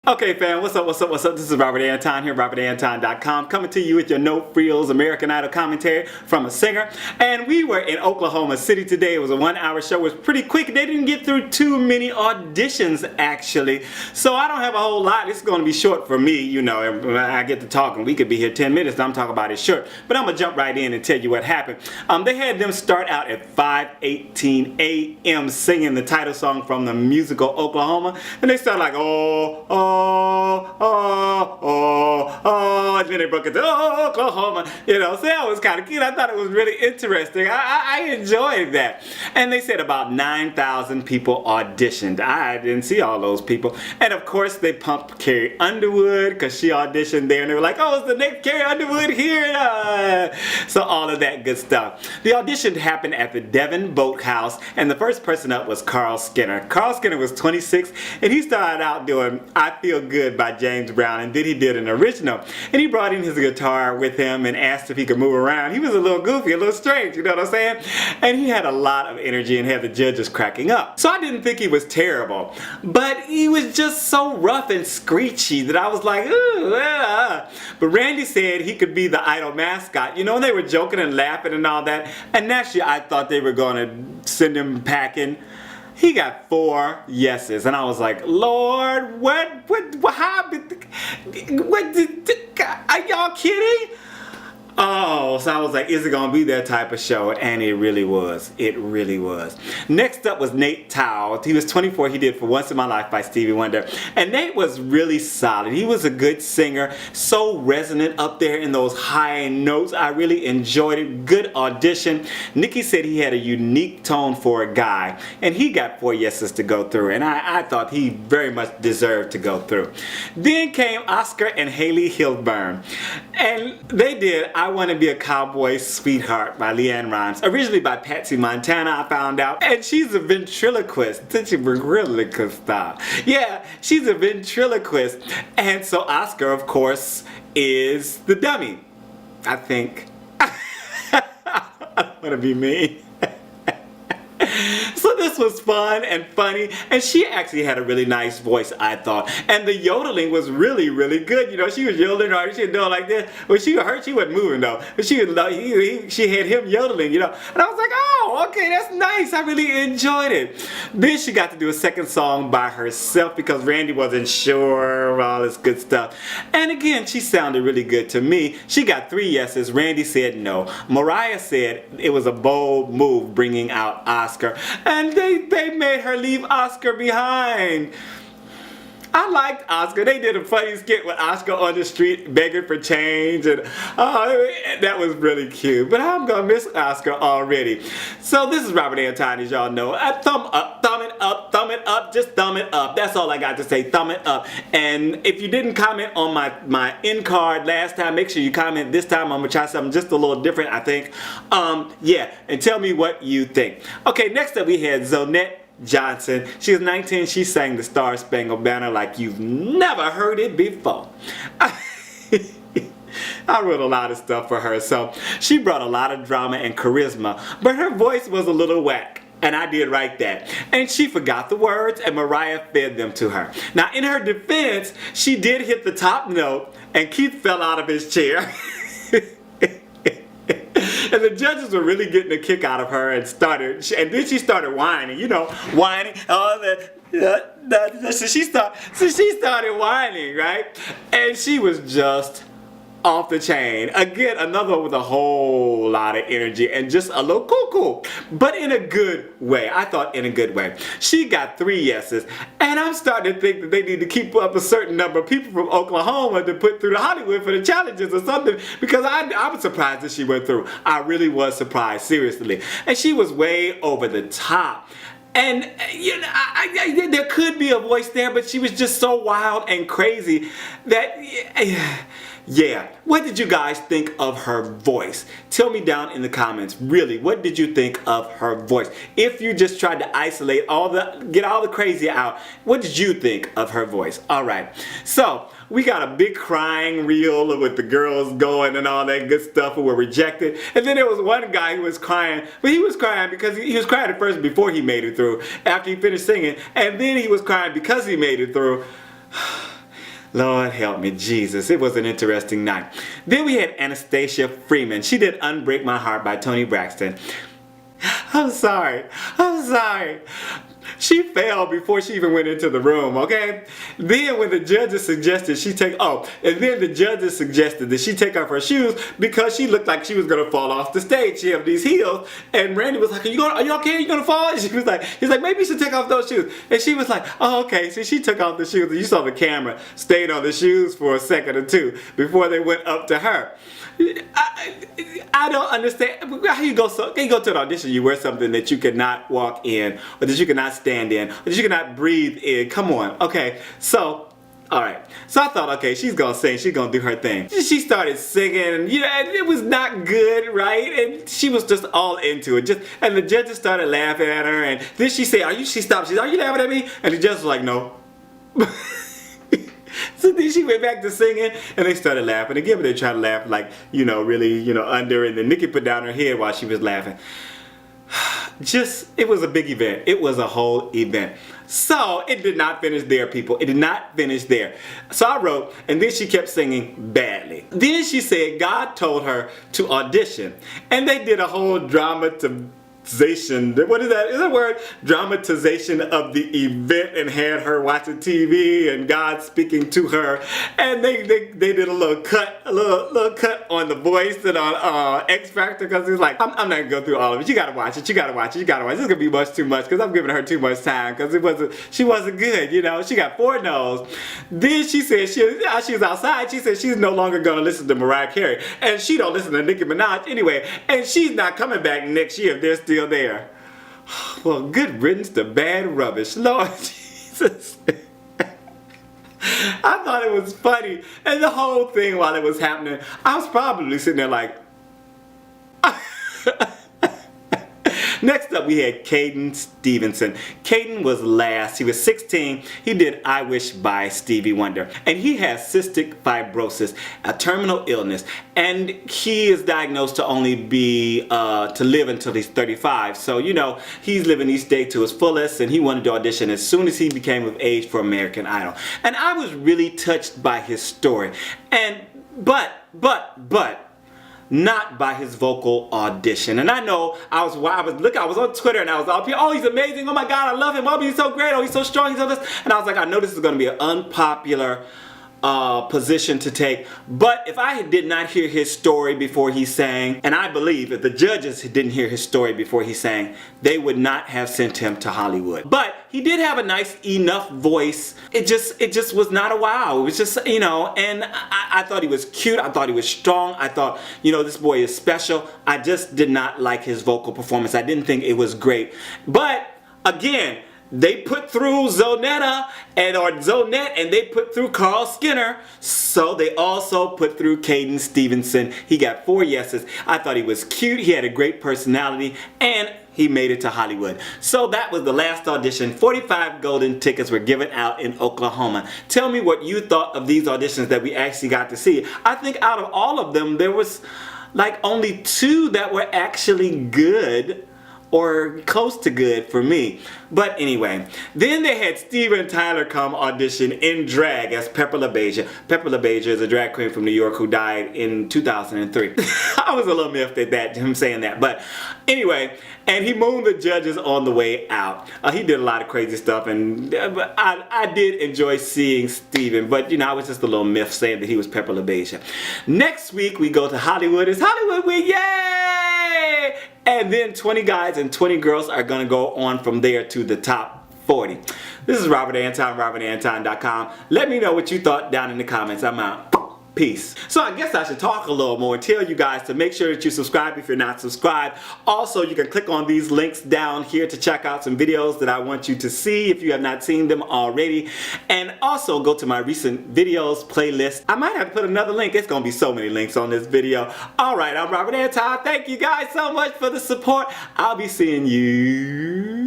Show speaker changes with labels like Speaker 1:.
Speaker 1: Okay fam, what's up? This is Robert Anton here, robertantonnyc.com, coming to you with your no frills American Idol commentary from a singer. And we were in Oklahoma City today. It was a 1-hour show. It was pretty quick. They didn't get through too many auditions actually. So I don't have a whole lot. It's going to be short for me, you know. I get to talking. We could be here 10 minutes and I'm talking about it short. But I'm going to jump right in and tell you what happened. They had them start out at 5:18 a.m. singing the title song from the musical Oklahoma. And they started like, and then they broke into Oklahoma, you know, so that was kind of cute. I thought it was really interesting. I enjoyed that. And they said about 9,000 people auditioned. I didn't see all those people. And of course they pumped Carrie Underwood because she auditioned there and they were like, oh, it's the next Carrie Underwood here. So all of that good stuff. The audition happened at the Devon Boathouse and the first person up was Carl Skinner. Carl Skinner was 26 and he started out doing I Feel Good by James Brown, and then he did an original. And he brought in his guitar with him and asked if he could move around. He was a little goofy, a little strange, you know what I'm saying? And he had a lot of energy and had the judges cracking up. So I didn't think he was terrible, but he was just so rough and screechy that I was like, ooh, But Randy said he could be the Idol mascot, you know, and they were joking and laughing and all that. And naturally I thought they were going to send him packing. He got 4 yeses, and I was like, Lord, what, how, are y'all kidding? Oh, so I was like, is it gonna be that type of show? And it really was. It really was. Next up was Nate Towle. He was 24. He did For Once in My Life by Stevie Wonder. And Nate was really solid. He was a good singer. So resonant up there in those high notes. I really enjoyed it. Good audition. Nicki said he had a unique tone for a guy. And he got 4 yeses to go through. And I thought he very much deserved to go through. Then came Oscar and Halie Hilburn. And they did I Want to Be a Cowboy Sweetheart by LeAnn rhymes. Originally by Patsy, Montana, I found out. And she's a ventriloquist. Yeah, she's a ventriloquist. And so Oscar, of course, is the dummy. I think. I don't want to be mean. So this was fun and funny, and she actually had a really nice voice, I thought. And the yodeling was really, really good. You know, she was yodeling, or she was doing like this. When she was hurt, she wasn't moving though. But she had him yodeling, you know. And I was like, oh, okay, that's nice. I really enjoyed it. Then she got to do a second song by herself because Randy wasn't sure of all this good stuff. And again, she sounded really good to me. She got 3 yeses. Randy said no. Mariah said it was a bold move bringing out Oscar. And they made her leave Oscar behind. I liked Oscar. They did a funny skit with Oscar on the street begging for change, and that was really cute. But I'm gonna miss Oscar already. So this is Robert Anton, as y'all know. Thumb up, thumb it up, thumb it up, just thumb it up. That's all I got to say, thumb it up. And if you didn't comment on my end card last time, make sure you comment this time. I'm gonna try something just a little different, I think. Yeah, and tell me what you think. Okay, next up we had Zoanette Johnson. She was 19. She sang the Star Spangled Banner like you've never heard it before. I wrote a lot of stuff for her, so she brought a lot of drama and charisma, but her voice was a little whack. And I did write that. And she forgot the words and Mariah fed them to her. Now in her defense, she did hit the top note and Keith fell out of his chair. And the judges were really getting a kick out of her and then she started whining, you know, whining. So she started whining, right? And she was just off the chain. Again, another one with a whole lot of energy and just a little cuckoo, but in a good way. I thought in a good way. She got 3 yeses, and I'm starting to think that they need to keep up a certain number of people from Oklahoma to put through to Hollywood for the challenges or something, because I was surprised that she went through. I really was surprised, seriously. And she was way over the top. And you know, there could be a voice there, but she was just so wild and crazy that yeah. What did you guys think of her voice? Tell me down in the comments, really, what did you think of her voice? If you just tried to isolate get all the crazy out, what did you think of her voice? Alright, so we got a big crying reel with the girls going and all that good stuff who were rejected. And then there was one guy who was crying, but he was crying because he was crying at first before he made it through, after he finished singing, and then he was crying because he made it through. Lord help me, Jesus. It was an interesting night. Then we had Anastasia Freeman. She did Unbreak My Heart by Toni Braxton. I'm sorry. She fell before she even went into the room, okay? Then when the judges suggested that she take off her shoes because she looked like she was gonna fall off the stage. She had these heels, and Randy was like, are you okay? Are you gonna fall? And he's like, maybe you should take off those shoes. And she was like, oh, okay. So she took off the shoes, and you saw the camera stayed on the shoes for a second or two before they went up to her. I don't understand. How you go to an audition, you wear something that you cannot walk in, or that you cannot stand in, or that you cannot breathe in. Come on, okay. So, alright. So I thought, okay, she's gonna sing, she's gonna do her thing. She started singing, and it was not good, right? And she was just all into it. And the judges started laughing at her, and then she said, she stopped. She said, are you laughing at me? And the judge was like, no. So then she went back to singing, and they started laughing again, but they tried to laugh like, really, under, and then Nicki put down her head while she was laughing. It was a big event. It was a whole event. So it did not finish there, people. It did not finish there. So I wrote, and then she kept singing badly. Then she said God told her to audition, and they did a whole dramatization. What is that? Is that a word? Dramatization of the event, and had her watching TV and God speaking to her, and they did a little cut on The Voice and on X Factor, because it's like, I'm not gonna go through all of it. You gotta watch it. This is gonna be much too much, because I'm giving her too much time, because she wasn't good. She got 4 no's. Then she said she was outside. She said she's no longer gonna listen to Mariah Carey, and she don't listen to Nicki Minaj anyway, and she's not coming back next year if they're still there. Well, good riddance to bad rubbish. Lord Jesus. I thought it was funny, and the whole thing while it was happening, I was probably sitting there like, Next up, we had Kayden Stephenson. Kayden was last. He was 16. He did I Wish by Stevie Wonder. And he has cystic fibrosis, a terminal illness. And he is diagnosed to only to live until he's 35. So, he's living each day to his fullest, and he wanted to audition as soon as he became of age for American Idol. And I was really touched by his story. But not by his vocal audition. And I know I was on Twitter, and I was all, oh, he's amazing, oh my God, I love him, oh, he's so great, oh, he's so strong, he's so this. And I was like, I know this is gonna be an unpopular position to take, but if I did not hear his story before he sang, and I believe if the judges didn't hear his story before he sang, they would not have sent him to Hollywood. But he did have a nice enough voice. It just was not a wow. It was just, and I thought he was cute. I thought he was strong. I thought, this boy is special. I just did not like his vocal performance. I didn't think it was great. But again, they put through Zoanette, and they put through Carl Skinner, so they also put through Kayden Stephenson. He got 4 yeses. I thought he was cute, he had a great personality, and he made it to Hollywood. So that was the last audition. 45 golden tickets were given out in Oklahoma. Tell me what you thought of these auditions that we actually got to see. I think out of all of them, there was like only 2 that were actually good, or close to good for me. But anyway, then they had Steven Tyler come audition in drag as Pepper LaBeija. Pepper LaBeija is a drag queen from New York who died in 2003. I was a little miffed at him saying that. But anyway, and he mooned the judges on the way out. He did a lot of crazy stuff, and I did enjoy seeing Steven, but I was just a little miffed saying that he was Pepper LaBeija. Next week we go to Hollywood. It's Hollywood week, yay! And then 20 guys and 20 girls are gonna go on from there to the top 40. This is Robert Anton, robertantonnyc.com. Let me know what you thought down in the comments. I'm out. Peace. So I guess I should talk a little more and tell you guys to make sure that you subscribe if you're not subscribed. Also, you can click on these links down here to check out some videos that I want you to see if you have not seen them already. And also go to my recent videos playlist. I might have to put another link. It's going to be so many links on this video. Alright, I'm Robert Anton. Thank you guys so much for the support. I'll be seeing you